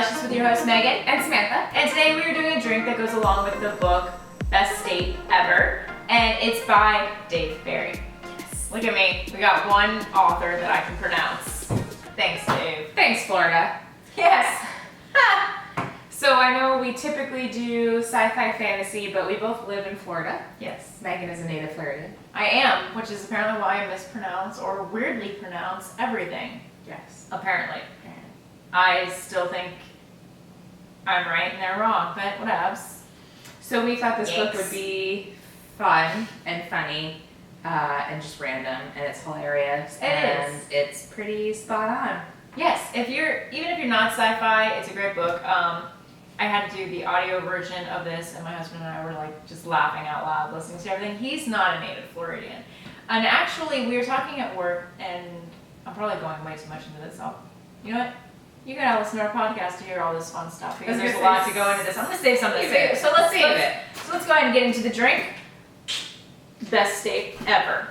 Lushes with your hosts Megan and Samantha. And today we are doing a drink that goes along with the book Best State Ever, and it's by Dave Barry. Yes. Look at me, we got one author that I can pronounce. Thanks, Dave. Thanks, Florida. Yes. So I know we typically do sci-fi fantasy, but we both live in Florida. Yes. Megan is a native Floridian. I am, which is apparently why I mispronounce or weirdly pronounce everything. Yes. Apparently. I still think I'm right and they're wrong, but whatevs. So we thought this book Yikes. would be fun and funny and just random, and it's hilarious. It's pretty spot on. Yes, even if you're not sci-fi, it's a great book. I had to do the audio version of this, and my husband and I were like just laughing out loud listening to everything. He's not a native Floridian. And actually, we were talking at work, and I'm probably going way too much into this. You know what? You gotta listen to our podcast to hear all this fun stuff because there's a lot to go into this. I'm gonna save some of this. So let's go ahead and get into the drink. Best State Ever.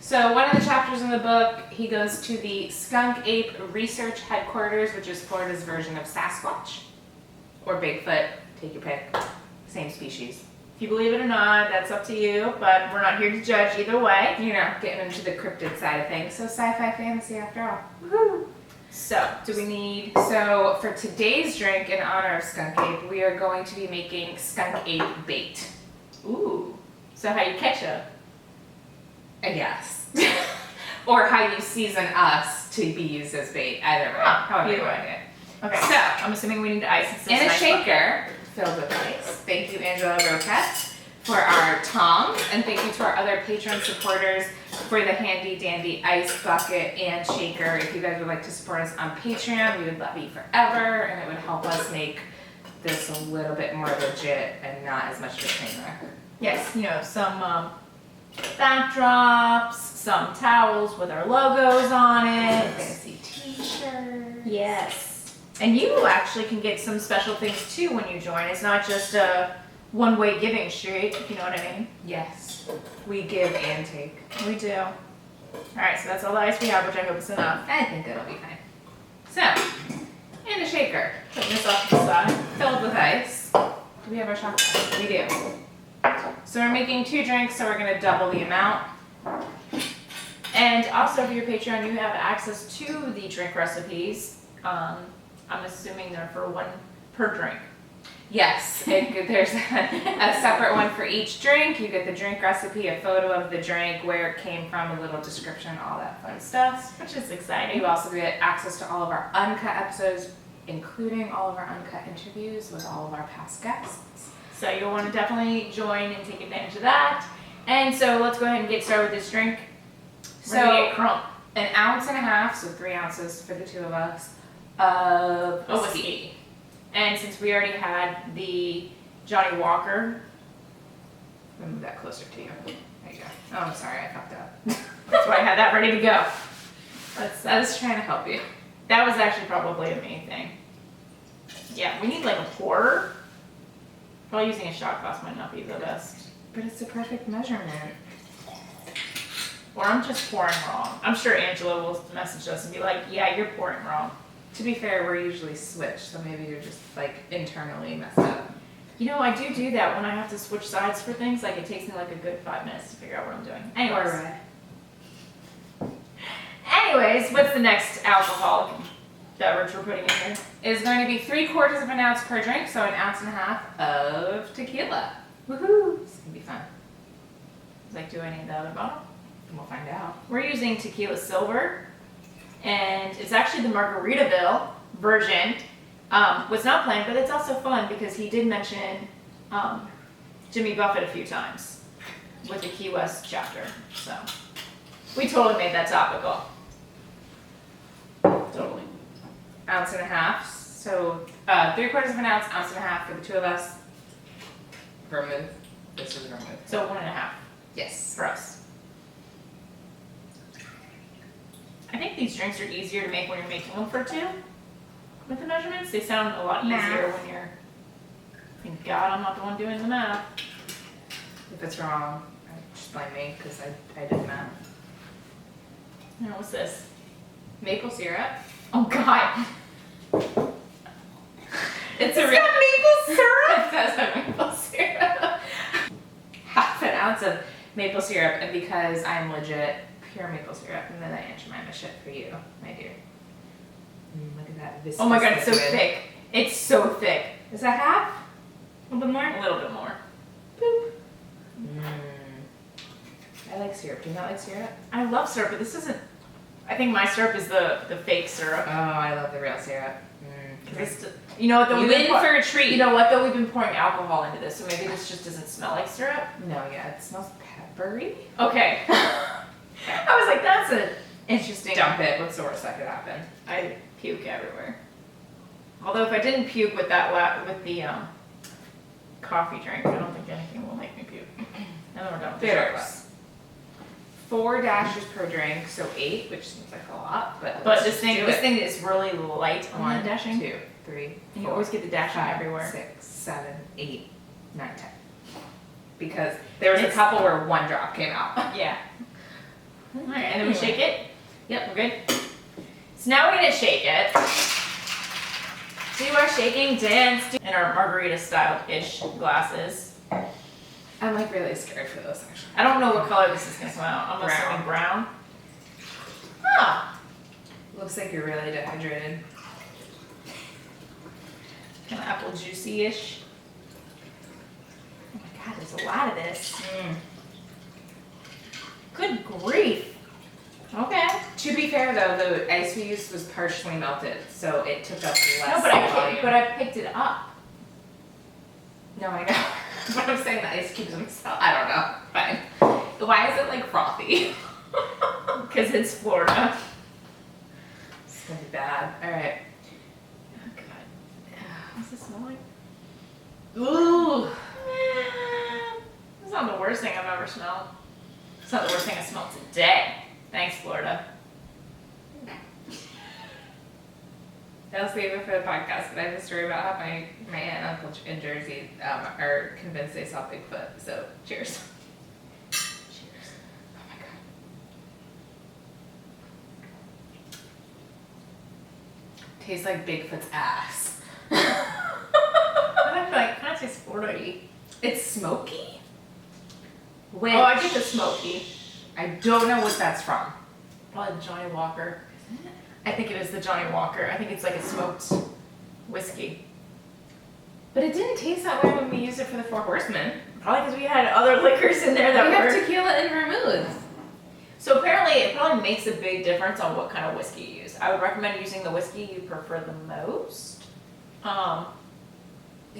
So one of the chapters in the book, he goes to the Skunk Ape Research Headquarters, which is Florida's version of Sasquatch. Or Bigfoot, take your pick. Same species. If you believe it or not, that's up to you, but we're not here to judge either way. You know, getting into the cryptid side of things. So sci-fi fantasy after all. Woohoo! So, So for today's drink in honor of Skunk Ape, we are going to be making Skunk Ape bait. Ooh. So how you catch them? I guess. Or how you season us to be used as bait. Either way. However you want it. Okay. So I'm assuming we need ice and a shaker filled with ice. Thank you, Angela Roquette, for our tongs, and thank you to our other patron supporters for the handy dandy ice bucket and shaker. If you guys would like to support us on Patreon, we would love you forever, and it would help us make this a little bit more legit and not as much of a train wreck. Yes, you know, some backdrops, some towels with our logos on it. Fancy t-shirts. Yes. And you actually can get some special things too when you join. It's not just a one-way giving streak, if you know what I mean. Yes. We give and take. We do. All right, so that's all the ice we have, which I hope is enough. I think it'll be fine. So, and a shaker. Putting this off to the side. Filled with ice. Do we have our shot glass? We do. So we're making 2 drinks, so we're going to double the amount. And also for your Patreon, you have access to the drink recipes. I'm assuming they're for one per drink. Yes, there's a separate one for each drink. You get the drink recipe, a photo of the drink, where it came from, a little description, all that fun stuff. Which is exciting. You also get access to all of our uncut episodes, including all of our uncut interviews with all of our past guests. So you'll want to definitely join and take advantage of that. And so let's go ahead and get started with this drink. So, 1.5 ounces, so 3 ounces for the 2 of us, of whiskey. And since we already had the Johnny Walker, let me move that closer to you. There you go. Oh, I'm sorry, I fucked up. that's why I had that ready to go. I was trying to help you. That was actually probably a me thing. Yeah, we need like a pourer. Probably using a shot glass might not be the best. But it's a perfect measurement. Or I'm just pouring wrong. I'm sure Angela will message us and be like, yeah, you're pouring wrong. To be fair, we're usually switched, so maybe you're just like internally messed up. You know, I do that when I have to switch sides for things. Like it takes me like a good 5 minutes to figure out what I'm doing. Anyways, what's the next alcoholic beverage we're putting in here? It's going to be 3/4 of an ounce per drink, so 1.5 ounces of tequila. Woohoo! It's gonna be fun. Like, do I need the other bottle? We'll find out. We're using tequila silver, and it's actually the Margaritaville version. Was not planned, but it's also fun because he did mention Jimmy Buffett a few times with the Key West chapter. So we totally made that topical. Totally. 1.5 ounces. So 3/4 of an ounce, 1.5 ounces for the 2 of us. Vermouth. This is vermouth. So 1.5. Yes. For us. I think these drinks are easier to make when you're making them for 2 with the measurements. They sound a lot easier when you're, thank God I'm not the one doing the math. If it's wrong, just blame me because I did math. Now what's this? Maple syrup. Oh God. It's a got maple syrup? It does have maple syrup. Half an ounce of maple syrup, and because I'm legit pure maple syrup, and then I Aunt Jemima shit for you, my dear. Look at that viscous Oh my god, it's so liquid. thick. It's so thick. Is that half? A little bit more? A little bit more. Boop. I like syrup. Do you not like syrup? I love syrup, but this isn't. I think my syrup is the fake syrup. Oh, I love the real syrup. You know what though? You we've been in for a treat. You know what though? We've been pouring alcohol into this, so maybe this just doesn't smell like syrup. No, yeah, it smells peppery. Okay. I was like, that's an interesting. Dump it. What's the worst that could happen? I puke everywhere. Although if I didn't puke with that with the coffee drink, I don't think anything will make me puke. And then we're done with the chocolate. Bitters. 4 dashes per drink, so 8, which seems like a lot, but But this thing is really light on 1, the dashing. 2, 3, And you 4, always get the dashing 5, everywhere. 6, 7, 8, 9, 10. Because there was a It's- couple where 1 drop came out. Yeah. All right, and then we shake it. Yep. We're good. So now we're gonna shake it. Do our shaking dance in our margarita style-ish glasses. I'm like really scared for this actually. I don't know what color this is gonna come out. I'm assuming brown. Ah, Looks like you're really dehydrated. kind of apple juicy-ish. Oh my god, there's a lot of this. Good grief. Okay. To be fair though, the ice we used was partially melted, so it took up less No, volume. but I picked it up. No, I know. But I'm saying the ice cubes themselves. I don't know. Fine. Why is it like frothy? Because it's Florida. It's gonna be bad. Alright. Oh god. What's this smell like? Ooh. It's not the worst thing I've ever smelled. It's not the worst thing I smelled today. Thanks, Florida. I'll save it for the podcast, but I have a story about how my aunt and uncle in Jersey are convinced they saw Bigfoot. So, cheers. Cheers. Oh my god. Tastes like Bigfoot's ass. I feel like kind of tastes Florida-y. It's smoky? Which, Oh, I get the smoky. I don't know what that's from. Probably the Johnny Walker. I think it is the Johnny Walker. I think it's like a smoked whiskey. But it didn't taste that way when we used it for the Four Horsemen. Probably because we had other liquors in there that We have were. tequila and vermouth. So apparently, it probably makes a big difference on what kind of whiskey you use. I would recommend using the whiskey you prefer the most.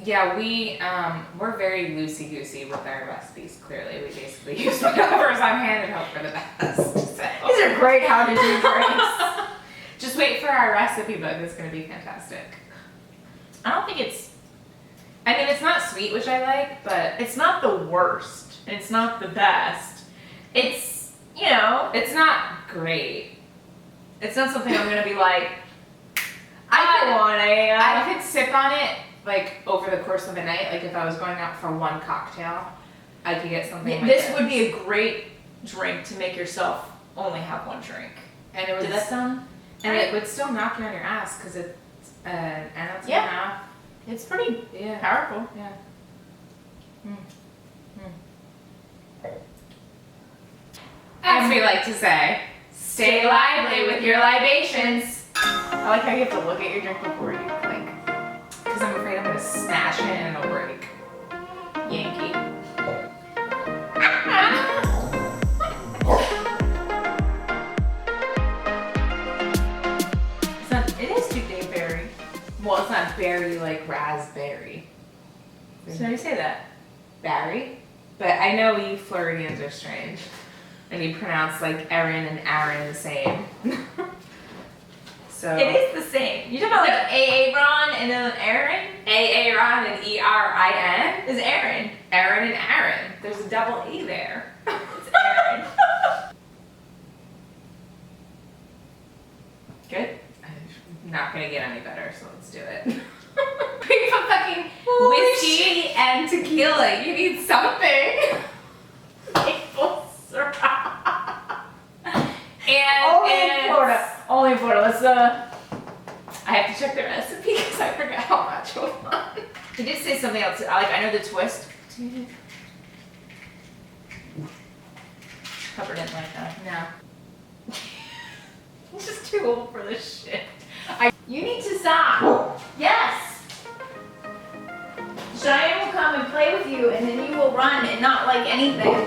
Yeah, we're very loosey-goosey with our recipes, clearly. We basically use whatever's on hand and hope for the best. So. These are great how to do drinks. Just wait for our recipe book. It's going to be fantastic. I don't think it's It's not sweet, which I like, but it's not the worst. And it's not the best. It's, it's not great. it's not something I'm gonna be like, I want a. I could sip on it, like, over the course of the night. Like, if I was going out for one cocktail, I could get something like This would be a great drink to make yourself only have one drink. And it was, Did that sound? and it would still knock you on your ass because it's an ounce and a Yeah. half. It's pretty Yeah. powerful. Yeah. As we like to say, stay lively with your libations. I like how you have to look at your drink before you clink. Because I'm afraid I'm going to smash it and it'll break. Yankee. It is too day berry. Well, it's not berry like raspberry. So how do you say that? Berry. But I know you Floridians are strange. And you pronounce like Erin and Aaron the same. So It is the same. You're talking about like Aaron and then Aaron? Aaron and Erin Is Aaron. Aaron and Aaron. There's a double E there. It's Aaron. Good. I'm not gonna get any better, so let's do it. We put fucking whiskey and tequila. You need something. Maple syrup. And Only in Florida. Only in Florida. Let's I I have to check the recipe because I forgot how much it was. He did say something else. I know the twist. Pepper didn't like that. No. He's just too old for this shit. You need to stop. Yes. Cheyenne will come and play with you, and then you will run and not like anything.